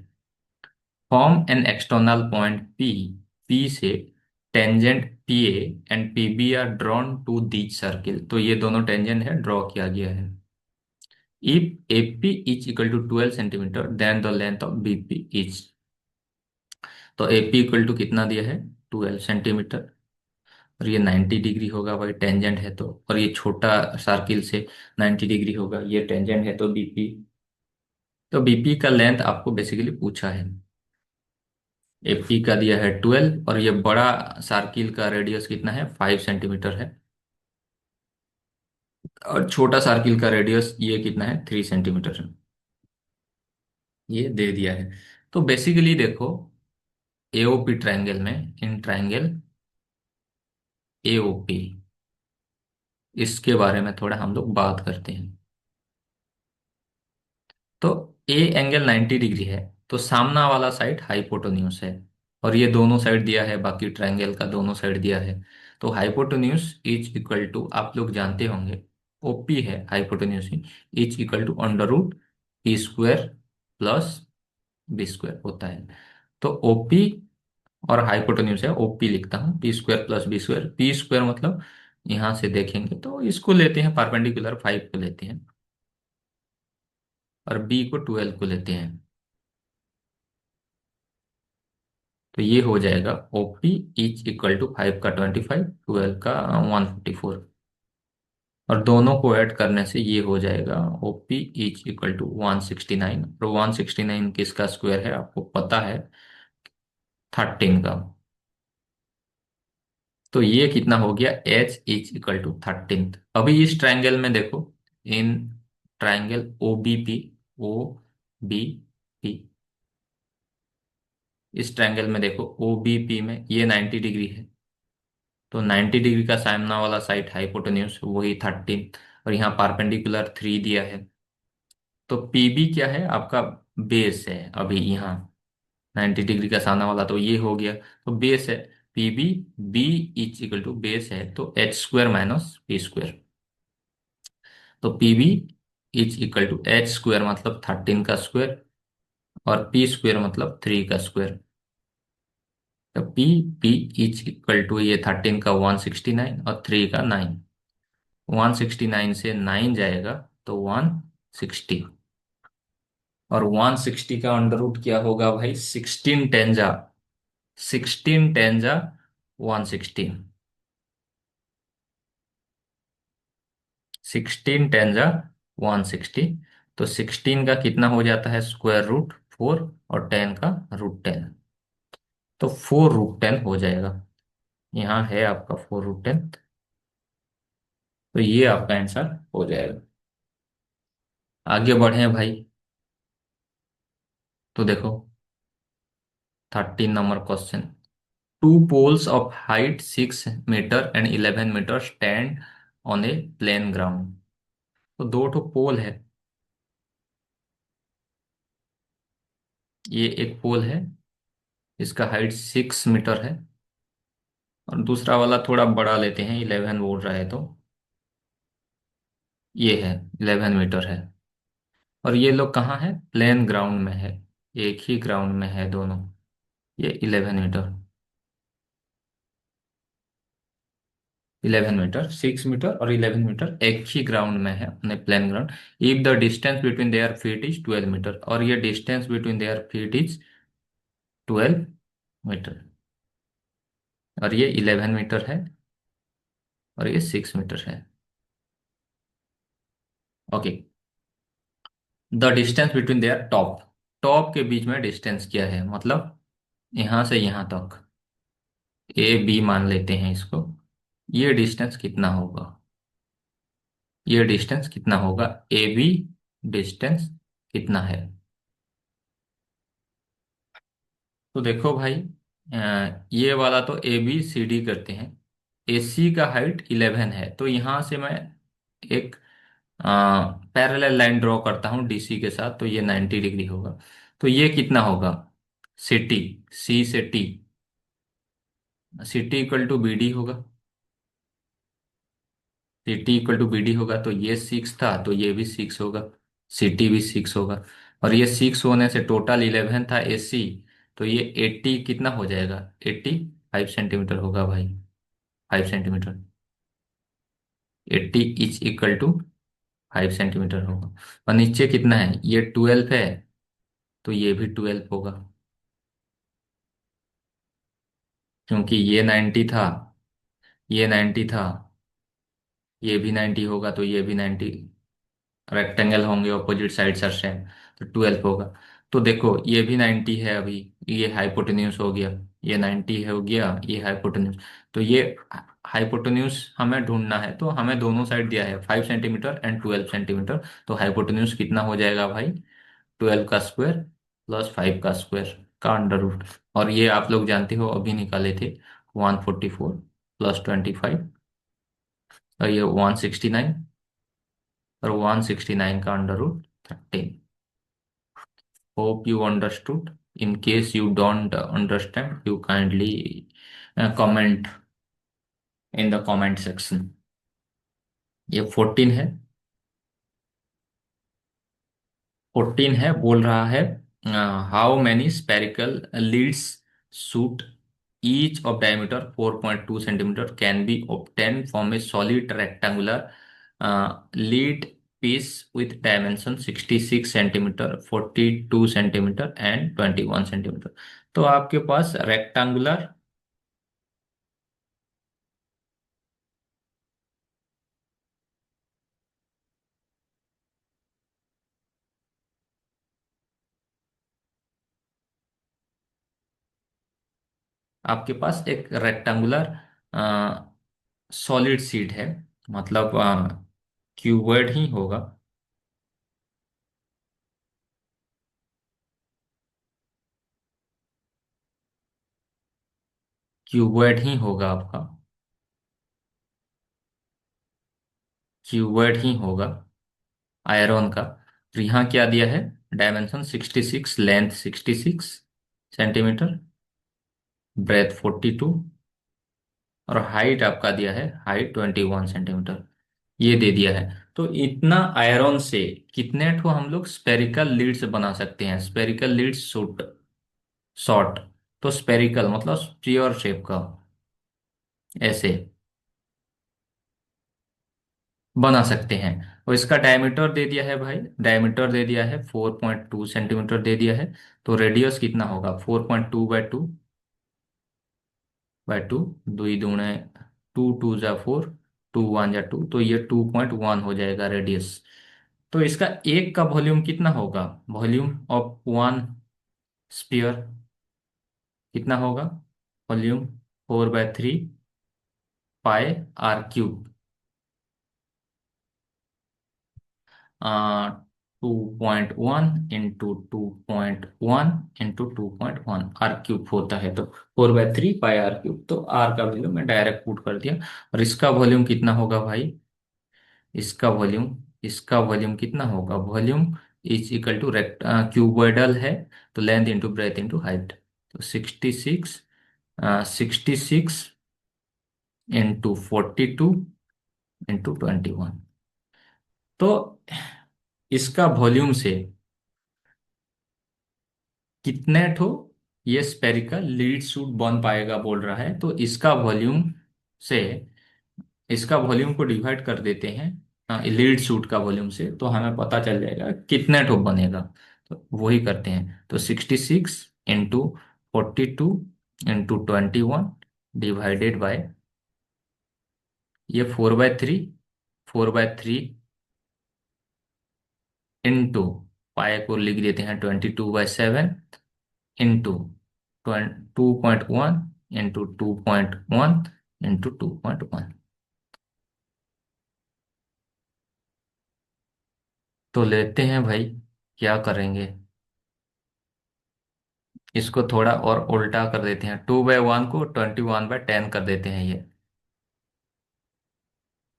Form an external point P. P से tangent PA and PB are drawn to these circle. तो ये दोनों tangent है, ड्रॉ किया गया है। If AP is equal to 12 centimeter, then the length of BP is, तो AP इक्वल टू कितना दिया है, 12 सेंटीमीटर, और ये 90 डिग्री होगा भाई, टेंजेंट है तो, और ये छोटा सर्किल से 90 डिग्री होगा, ये टेंजेंट है तो बीपी, तो बीपी का लेंथ आपको बेसिकली पूछा है। एपी का दिया है 12, और ये बड़ा सर्किल का रेडियस कितना है, 5 सेंटीमीटर है, और छोटा सर्किल का रेडियस ये कितना है, 3 सेंटीमीटर है, ये दे दिया है। तो बेसिकली देखो, एओपी ट्रायंगल में, इन ट्रायंगल एओपी, इसके बारे में थोड़ा हम लोग बात करते हैं। तो ए एंगल 90 डिग्री है, तो सामना वाला साइड हाइपोटेन्यूस है, और ये दोनों साइड दिया है, बाकी ट्रायंगल का दोनों साइड दिया है, तो हाइपोटेन्यूस इज इक्वल टू, आप लोग जानते होंगे, ओपी है हाइपोटेन्यूस ही, is equal to √P² plus B² होता है। तो ओपी और हाइपोटेन्यूस है, ओपी लिखता हूँ, P² प्लस B², P² मतलब यहां से देखेंगे तो इसको लेते हैं परपेंडिकुलर 5 को लेते हैं, और बी को 12 को लेते हैं, तो ये हो जाएगा ओपी इज इक्वल टू 5 का 25, 12 का 154, और दोनों को ऐड करने से ये हो जाएगा ओपी इज इक्वल टू 169। और 169 किसका स्क्वायर है आपको पता है, 13 का। तो ये कितना हो गया, एच इज इक्वल टू 13। अभी इस ट्रायंगल में देखो, इन triangle O B P, O B P, इस ट्रायंगल में देखो ओ बी पी में ये 90 डिग्री है, तो 90 डिग्री का सामना वाला साइड हाइपोटेन्यूज वही 13, और यहाँ परपेंडिकुलर 3 दिया है। तो पीबी क्या है आपका, बेस है अभी यहाँ, 90 डिग्री का सामने वाला तो ये हो गया, तो बेस है PB. B is equal to base है तो H square minus P square. तो PB is equal to H square मतलब 13 का स्क्वायर, और पी स्क्वायर मतलब 3 का स्क्वायर। तो P P is equal to ये 13 का 169 और 3 का 9। 169 से 9 जाएगा तो 160, और 160 का अंडर रूट क्या होगा भाई, 16 टेन जा, 116 16 टेन जा 160। तो 16 का कितना हो जाता है, स्क्वायर रूट 4, और 10 का रूट 10, तो 4√10 हो जाएगा। यहाँ है आपका 4√10, तो ये आपका आंसर हो जाएगा। आगे बढ़े भाई, तो देखो 13 number question. Two poles of height 6 metre and 11 metre stand on a plane ground. तो दो ठो पोल है, ये एक पोल है, इसका हाइट 6 मीटर है, और दूसरा वाला थोड़ा बड़ा लेते हैं, 11 बोल रहा है तो ये है 11 मीटर है। और ये लोग कहाँ है, प्लेन ग्राउंड में है, एक ही ग्राउंड में है दोनों। ये 11 मीटर, 11 मीटर, 6 मीटर और 11 मीटर एक ही ग्राउंड में है अपने plane ground. If the distance between their feet is 12 metre, और ये distance between their feet is 12 metre, और ये 11 मीटर है, और ये 6 मीटर है। Okay, the distance between there top, top के बीच में डिस्टेंस क्या है, मतलब यहां से यहां तक, ए बी मान लेते हैं इसको, ये डिस्टेंस कितना होगा, ये डिस्टेंस कितना होगा, ए बी डिस्टेंस कितना है। तो देखो भाई, ये वाला तो ए बी सी डी करते हैं, ए सी का हाइट 11 है, तो यहां से मैं एक पैरेलल लाइन ड्रॉ करता हूं डीसी के साथ, तो ये 90 डिग्री होगा। तो ये कितना होगा, सी टी, सी से T, C T equal to B D होगा, C T equal to B D होगा, तो ये 6 था तो ये भी 6 होगा, सी टी भी 6 होगा, और ये 6 होने से टोटल 11 था ए सी, तो ये 80 कितना हो जाएगा, 85 सेंटीमीटर होगा भाई, 5 centimetre, 80 is equal to 5 centimetre होगा। और नीचे कितना है, ये 12 है, तो ये भी 12 होगा, क्योंकि ये 90 था, ये 90 था, ये भी 90 होगा, तो ये भी 90, रेक्टेंगल होंगे ऑपोजिट साइड सर सेम, तो 12 होगा। तो देखो ये भी 90 है अभी, ये हाइपोटेन्यूज हो गया, ये 90 है हो गया, ये हाइपोटेन्यूज। तो ये हाइपोटेन्यूज हमें ढूंढना है, तो हमें दोनों साइड दिया है 5 सेंटीमीटर एंड 12 सेंटीमीटर, तो हाइपोटेन्यूज कितना हो जाएगा भाई, 12 का स्क्वायर प्लस 5 का स्क्वायर का अंडर रूट। और ये आप लोग जानते हो अभी निकाले थे, 144 प्लस 25, और ये 169, और 169 का under root 13। Hope you understood. In case you don't understand, you kindly comment in the comment section. ये 14 है, 14 है, बोल रहा है how many spherical leads shoot each of diameter 4.2 centimetre can be obtained from a solid rectangular lead piece with dimension 66 centimetre, 42 centimetre and 21 centimetre. तो आपके पास रेक्टेंगुलर, आपके पास एक रेक्टेंगुलर सॉलिड सीट है, मतलब क्यूबॉइड ही होगा। क्यूबॉइड ही होगा आपका, क्यूबॉइड ही होगा आयरन का। तो यहाँ क्या दिया है, डायमेंशन 66, लेंथ 66 सेंटीमीटर, ब्रेथ 42, और हाइट आपका दिया है, हाइट 21 सेंटीमीटर, ये दे दिया है। तो इतना आयरन से कितने ठो हम लोग स्पेरिकल लीड्स बना सकते हैं, स्पेरिकल लीड्स शॉर्ट, शॉर्ट। तो स्पेरिकल मतलब स्फीयर शेप का, ऐसे बना सकते हैं। और इसका डायमीटर दे दिया है भाई, डायमीटर दे दिया है 4.2 सेंटीमीटर दे दिया है। तो रेडियस कितना होगा, 4.2 बाय 2, दुई दूणे, 2 2 जा 4, 2 1 जा 2, तो ये 2.1 हो जाएगा रेडियस। तो इसका एक का वॉल्यूम कितना होगा, वॉल्यूम ऑफ वन स्पीयर कितना होगा, वॉल्यूम 4/3 पाई r³ 2.1 इंटू 2.1 R³ होता है। तो 4/3 पाई r³, तो आर का वैल्यू मैं डायरेक्ट पुट कर दिया। और इसका वॉल्यूम कितना होगा भाई, इसका वॉल्यूम, इसका वॉल्यूम कितना होगा, वॉल्यूम इज इक्वल टू रेक्ट, क्यूबॉइडल है, तो length into breadth into height. तो 66 इंटू 42 इंटू 21। तो इसका वॉल्यूम से कितने ठो ये स्पेरिकल लीड सूट बन पाएगा बोल रहा है। तो इसका वॉल्यूम से, इसका वॉल्यूम को डिवाइड कर देते हैं लीड सूट का वॉल्यूम से, तो हमें पता चल जाएगा कितने ठो बनेगा। तो वही करते हैं। तो 66 इंटू 42 इंटू 21 डिवाइडेड बाय ये 4/3, 4/3 इंटू पाई को लिख देते हैं 22/7 इंटू 2.1 इंटू 2.1 इंटू 2.1। तो लेते हैं भाई, क्या करेंगे, इसको थोड़ा और उल्टा कर देते हैं, 2/1 को 21/10 कर देते हैं। ये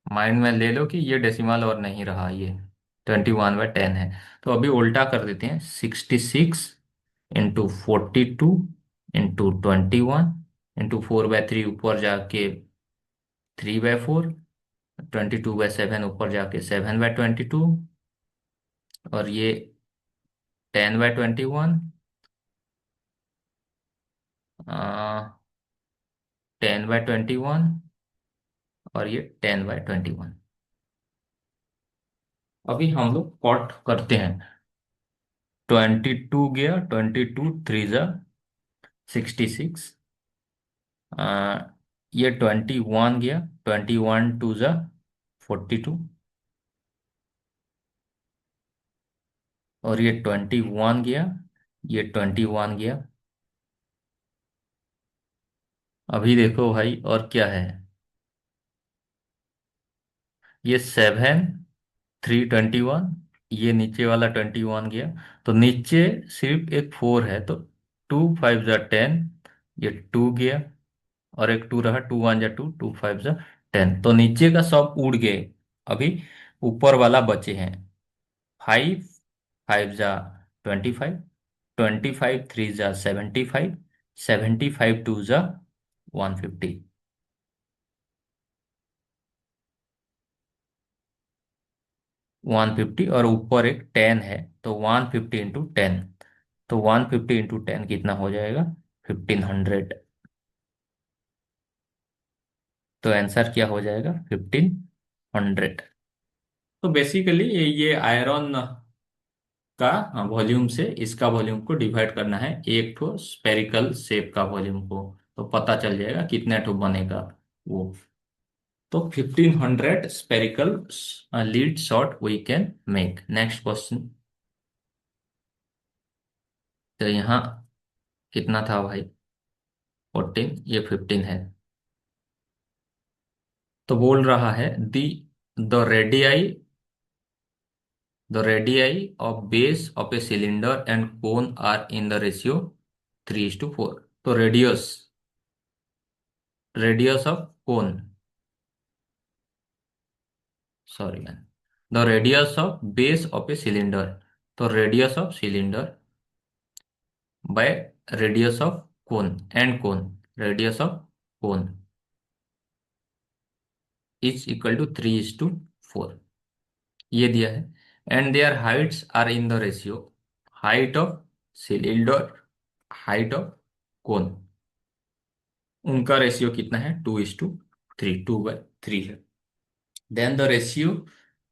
माइंड में ले लो कि ये डेसिमल और नहीं रहा, ये 21/10 है। तो अभी उल्टा कर देते हैं, 66 इंटू 42 इंटू 21 इंटू 4/3 ऊपर जाके 3/4, 22/7 ऊपर जाके 7/22, और ये 10/21, 10/21, और ये 10/21। अभी हम लोग कॉट करते हैं, 22 गया, 22 3 जा 66, ये 21 गया, 21 2 जा 42, और ये 21 गया, ये 21 गया। अभी देखो भाई और क्या है, ये 7 3 21, ये नीचे वाला 21 गया। तो नीचे सिर्फ एक 4 है, तो 2 5 जा 10, ये 2 गया, और एक 2 रहा, 2 1 जा 2, 2 5 जा 10, तो नीचे का सब उड़ गए। अभी ऊपर वाला बचे हैं, 5 5 जा 25, 25 3 जा 75, 75 2 जा 150, 150, और ऊपर एक 10 है, तो 150 इंटू 10, तो 150 इंटू 10 कितना हो जाएगा, 1500। तो आंसर क्या हो जाएगा, 1500। तो बेसिकली ये आयरन का वॉल्यूम से इसका वॉल्यूम को डिवाइड करना है, एक ठो स्पेरिकल शेप का वॉल्यूम को, तो पता चल जाएगा कितने ठो बनेगा वो। तो 1500 spherical lead shot we can make. Next question. तो यहाँ कितना था भाई, 14, ये 15 है। तो बोल रहा है the radii of base of a cylinder and cone are in the ratio 3:4। तो radius of cone, sorry man, the radius of base of a cylinder, तो radius of cylinder by radius of cone and cone, radius of cone is equal to 3:4, ये दिया है। And their heights are in the ratio height of cylinder, height of cone, उनका रेशियो कितना है, 2:3, 2/3 है। Then the ratio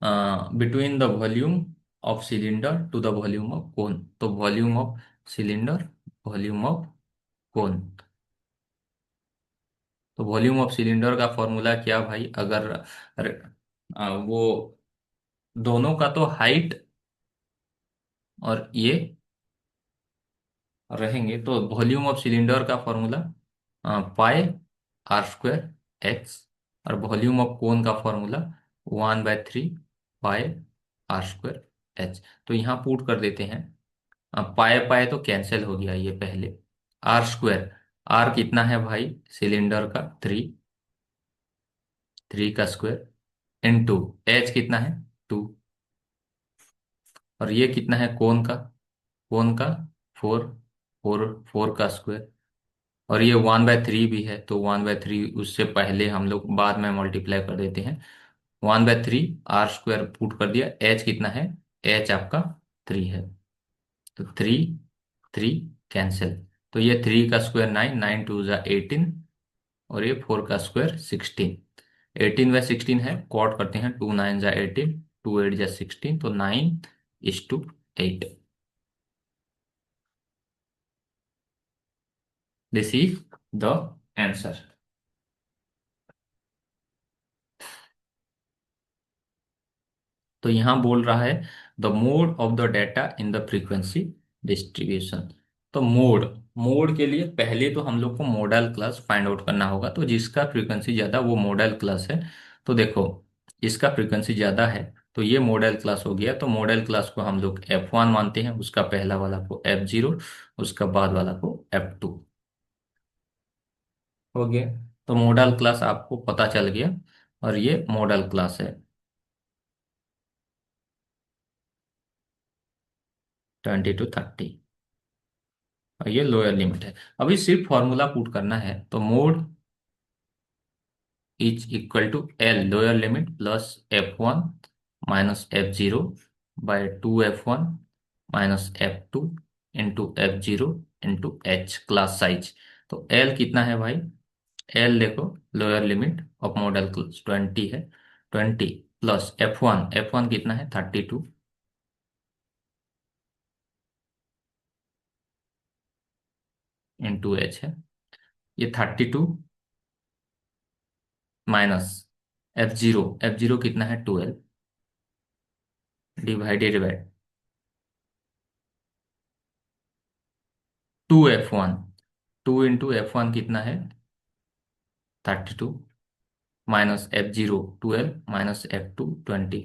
between the volume of cylinder to the volume of cone, तो volume of cylinder, volume of cone, तो वॉल्यूम ऑफ सिलेंडर का फॉर्मूला क्या भाई, अगर वो दोनों का तो हाइट और ये रहेंगे, तो वॉल्यूम ऑफ सिलेंडर का फॉर्मूला पाई r²h, और वॉल्यूम ऑफ कोन का फॉर्मूला 1/3 पाई r²h। तो यहाँ पुट कर देते हैं, पाए पाए तो कैंसिल हो गया ये पहले, r², आर कितना है भाई सिलेंडर का, 3 का स्क्वायर इनटू एच कितना है, 2, और ये कितना है कोन का, कोन का 4, 4 का स्क्वायर, और ये 1/3 भी है, तो 1/3 उससे पहले हम लोग बाद में मल्टीप्लाई कर देते हैं, 1/3 r² पुट कर दिया, एच कितना है, एच आपका 3 है, तो 3 कैंसिल, तो ये 3 का स्क्वायर 9, 9 2 = 18, और ये 4 का स्क्वायर 16, 18/16 है, कॉट करते हैं, 2 9 = 18, 2 8 = 16, तो 9:8। This is the answer. तो यहां बोल रहा है the mode of the data in the frequency distribution. तो मोड, मोड के लिए पहले तो हम लोग को मॉडल क्लास फाइंड आउट करना होगा, तो जिसका फ्रीक्वेंसी ज्यादा वो मॉडल क्लास है। तो देखो, इसका फ्रीक्वेंसी ज्यादा है, तो ये मॉडल क्लास हो गया, तो मॉडल क्लास को हम लोग F1 मानते हैं, उसका पहला वाला को F0, उसका बाद वाला को F2 हो गया। तो मॉडल क्लास आपको पता चल गया, और ये मॉडल क्लास है 20 to 30, और ये लोअर लिमिट है। अभी सिर्फ फॉर्मूला पुट करना है, तो mode is equal to L lower limit plus F1 minus F0 by 2F1 minus F2 into F0 into h class size. तो एल कितना है भाई, एल देखो, lower limit of modal class 20 है, 20 प्लस F1, F1 कितना है 32 इंटू एच है, ये 32 माइनस F0, कितना है 12 divided by 2F1, 2 into F1 कितना है 32 minus F0 12 minus F2 20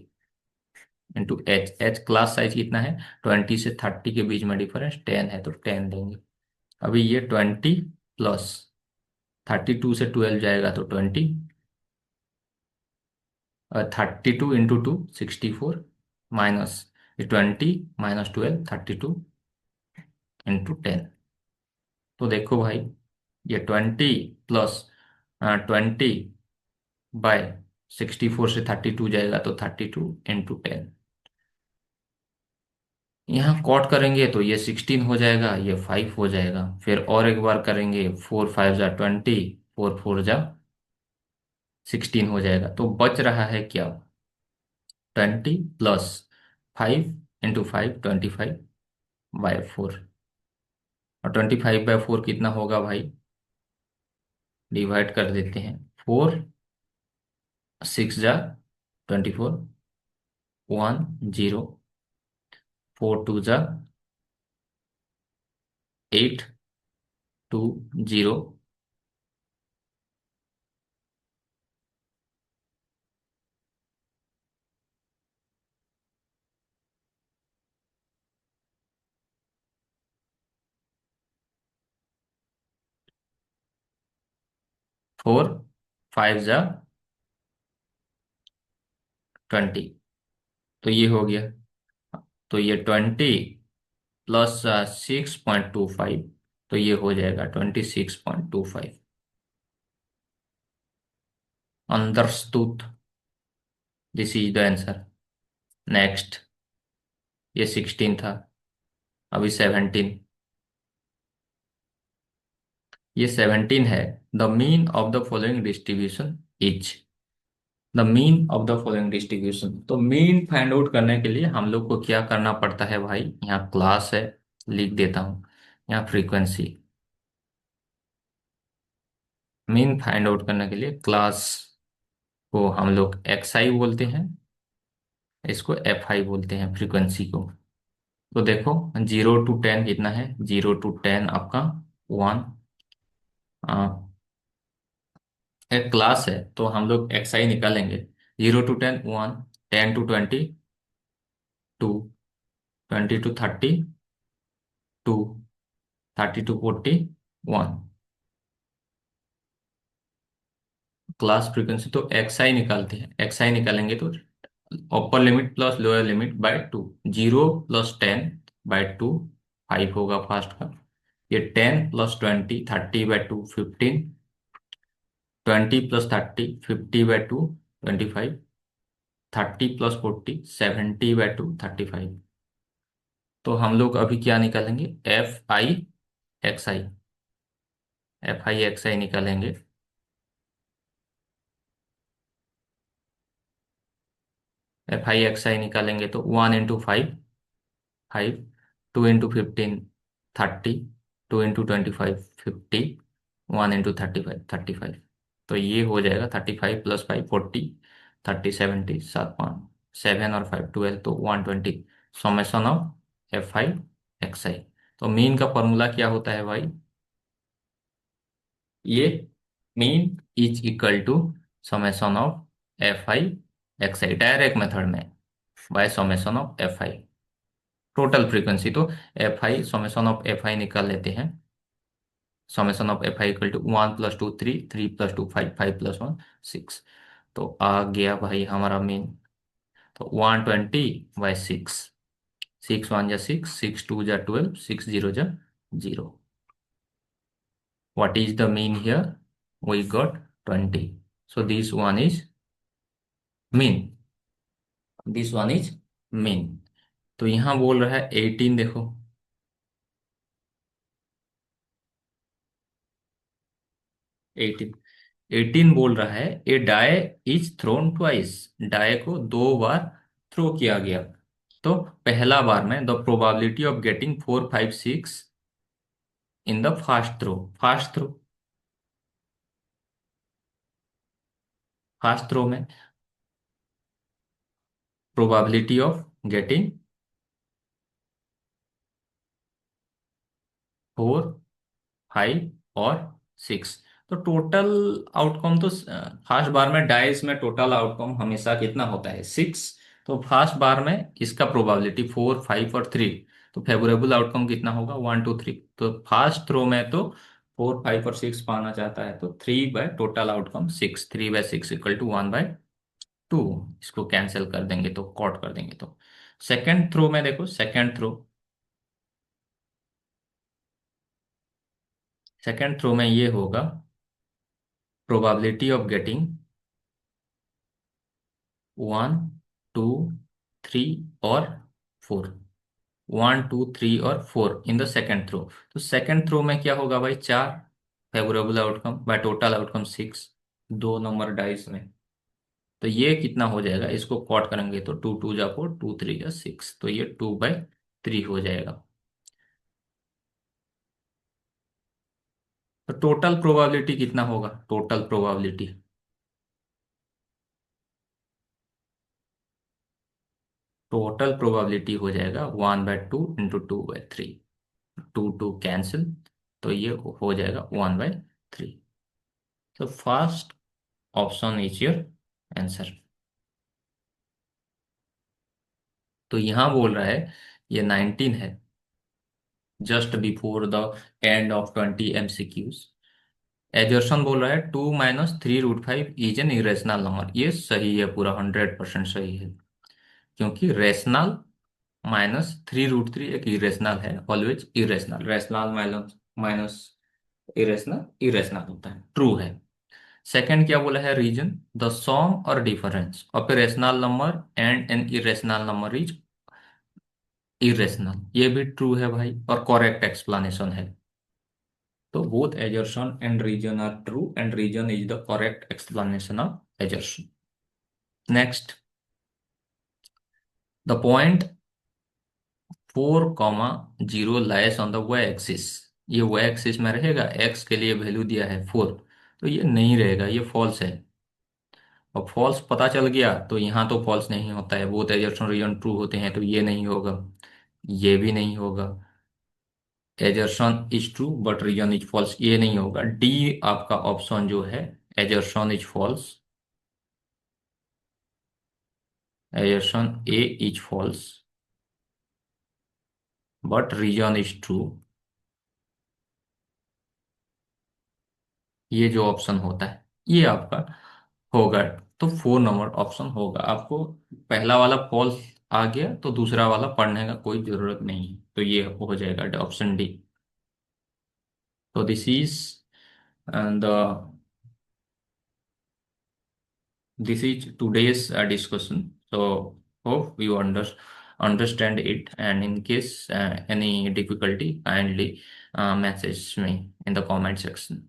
into H, H class size कितना है, 20 से 30 के बीच में डिफरेंस 10 है, तो 10 देंगे। अभी ये 20 प्लस 32 से 12 जाएगा तो 20, और 32 इंटू 2 64 माइनस 20 माइनस 12 32 इंटू 10। तो देखो भाई, ये 20 प्लस 20/64 से 32 जाएगा, तो 32 इंटू 10, यहाँ कॉट करेंगे तो ये 16 हो जाएगा, ये 5 हो जाएगा, फिर और एक बार करेंगे, 4 5 = 20, 4 4 = 16 हो जाएगा, तो बच रहा है क्या, 20 प्लस 5 इंटू 5 25/4, और 25/4 कितना होगा भाई, डिवाइड कर देते हैं, 4 6 = 24, 1 0, 4 2 = 8, 2 0, फोर फाइव जा 20, तो ये हो गया। तो ये 20 प्लस 6.25, तो ये हो जाएगा 26.25। Understood, this is the answer. Next, ये 16 था, अभी 17। ये 17 है। The mean of the following distribution is, the mean of the following distribution. तो मीन फाइंड आउट करने के लिए हम लोग को क्या करना पड़ता है भाई, यहाँ क्लास है, लिख देता हूँ, यहाँ फ्रीक्वेंसी। मीन फाइंड आउट करने के लिए क्लास को हम लोग एक्स आई बोलते हैं, इसको एफ आई बोलते हैं फ्रीक्वेंसी को। तो देखो 0 to 10 कितना है, 0 to 10 आपका 1। एक क्लास है तो हम लोग एक्स आई निकालेंगे। 0 to 10 1, 10 to 20 2, 20 to 30 2, 30 to 40 1। Class frequency तो एक्स आई निकालते हैं, एक्स आई निकालेंगे तो upper limit plus lower limit by 2, 0 + 10/2 5 होगा फास्ट का। ये 10 + 20 30/2 15, 20 + 30 50/2 25, 30 + 40 70/2 35। तो हम लोग अभी क्या निकालेंगे, F I X I, F I X आई निकालेंगे। एफ आई एक्स आई निकालेंगे तो 1 × 5 5, 2 × 15 30, 2 × 25 50, 1 × 35 35। तो ये हो जाएगा 35 + 5 40, 30 70 सात पाँच 7 और 5 12, तो 120। Summation of F I X I. तो मीन का फॉर्मूला क्या होता है भाई, ये mean is equal to summation of F I X I, direct method में, by summation of F I total frequency. तो F I summation of F I निकाल लेते हैं। Summation of F I equal to 1 + 2 3, 3 + 2 5, 5 + 1 6। तो आ गया भाई हमारा मीन। तो 120/6, 6 1 जा 6, 6 2 जा 12, 6 0 जा 0। What is the mean here? We got 20. So this one is mean. This one is mean. तो यहाँ बोल रहा है 18, देखो 18, 18 बोल रहा है a die is thrown twice, die को 2 बार थ्रो किया गया। तो पहला बार में the probability of getting 4 5 6 in the first throw, first throw, first throw में प्रोबेबिलिटी ऑफ गेटिंग 4 5 और 6। तो टोटल आउटकम तो फर्स्ट बार में डाइस में टोटल आउटकम हमेशा कितना होता है, 6। तो फर्स्ट बार में इसका प्रोबेबिलिटी 4 5 और 3, तो फेवरेबल आउटकम कितना होगा, 1 2 3। तो फर्स्ट थ्रो में तो 4 5 और 6 पाना चाहता है, तो 3 by total outcome 6, 3/6 equal to 1/2। इसको कैंसिल कर देंगे तो कॉट कर देंगे तो सेकेंड थ्रो में देखो, सेकेंड थ्रो में ये होगा प्रोबेबिलिटी ऑफ गेटिंग 1 2 3 और 4, 1 2 3 और 4 इन द सेकेंड थ्रो। तो सेकेंड थ्रो में क्या होगा भाई, 4 favourable outcome bye total outcome 6, 2 number dice में। तो ये कितना हो जाएगा, इसको कॉट करेंगे तो 2 2 जा 4, 2 3 जा 6, तो ये 2/3 हो जाएगा। तो टोटल प्रोबेबिलिटी कितना होगा, टोटल प्रोबेबिलिटी, टोटल प्रोबेबिलिटी हो जाएगा 1/2 × 2/3, 2 2 कैंसिल, तो ये हो जाएगा 1/3। तो first option is your answer. तो यहां बोल रहा है ये 19 है, just before the end of 20 MCQs। Assertion बोल रहा है 2 - 3√5 इज एन इरेशनल नंबर। ये सही है, पूरा 100% सही है, क्योंकि रेशनल -3√3 एक इरेशनल है, always irrational. Rational minus minus irrational irrational होता है, ट्रू है। सेकंड क्या बोला है, रीजन द सम और difference of a rational number and an irrational number is irrational. ये भी ट्रू है भाई, और करेक्ट एक्सप्लेनेशन है। तो both assertion and reason are true, and reason is the correct explanation of assertion. Next, the point 4, 0 lies on the y-axis। ये y-axis में रहेगा, x के लिए वैल्यू दिया है 4, तो ये नहीं रहेगा, ये फॉल्स है। और फॉल्स पता चल गया तो यहाँ तो फॉल्स नहीं होता है, बोथ एजर्शन रीजन ट्रू होते हैं, तो ये नहीं होगा, ये भी नहीं होगा। Assertion is true but reason is false, ये नहीं होगा। डी आपका ऑप्शन जो है, assertion is false, assertion A is false but reason is true, ये जो ऑप्शन होता है ये आपका होगा। तो 4 नंबर ऑप्शन होगा। आपको पहला वाला फॉल्स आ गया तो दूसरा वाला पढ़ने का कोई जरूरत नहीं है, तो ये हो जाएगा ऑप्शन डी। तो the this is today's discussion. So hope you understand it, and in case any difficulty, kindly message me in the comment section.